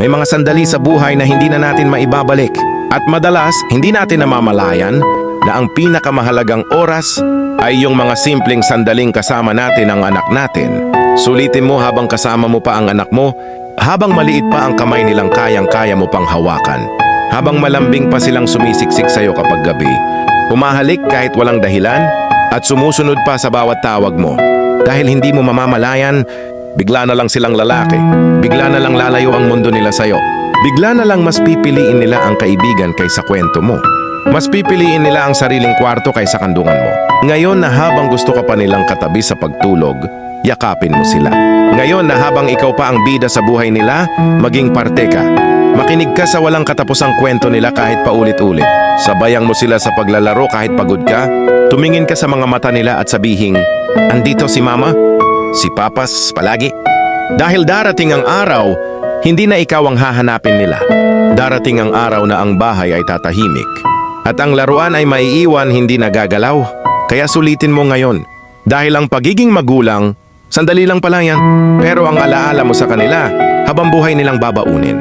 May mga sandali sa buhay na hindi na natin maibabalik. At madalas, hindi natin namamalayan na ang pinakamahalagang oras ay yung mga simpleng sandaling kasama natin ang anak natin. Sulitin mo habang kasama mo pa ang anak mo, habang maliit pa ang kamay nilang kayang-kaya mo pang hawakan. Habang malambing pa silang sumisiksik sa'yo kapag gabi, humahalik kahit walang dahilan at sumusunod pa sa bawat tawag mo. Dahil hindi mo mamamalayan, bigla na lang silang lalaki. Bigla na lang lalayo ang mundo nila sa'yo. Bigla na lang mas pipiliin nila ang kaibigan kaysa kwento mo. Mas pipiliin nila ang sariling kwarto kaysa kandungan mo. Ngayon na habang gusto ka pa nilang katabi sa pagtulog, yakapin mo sila. Ngayon na habang ikaw pa ang bida sa buhay nila, maging parte ka. Makinig ka sa walang katapusang kwento nila kahit paulit-ulit. Sabayan mo sila sa paglalaro kahit pagod ka. Tumingin ka sa mga mata nila at sabihing, andito si Mama, si Papas palagi. Dahil darating ang araw, hindi na ikaw ang hahanapin nila. Darating ang araw na ang bahay ay tatahimik. At ang laruan ay maiiwan hindi nagagalaw. Kaya sulitin mo ngayon. Dahil ang pagiging magulang, sandali lang pala yan. Pero ang alaala mo sa kanila, habang buhay nilang babaunin.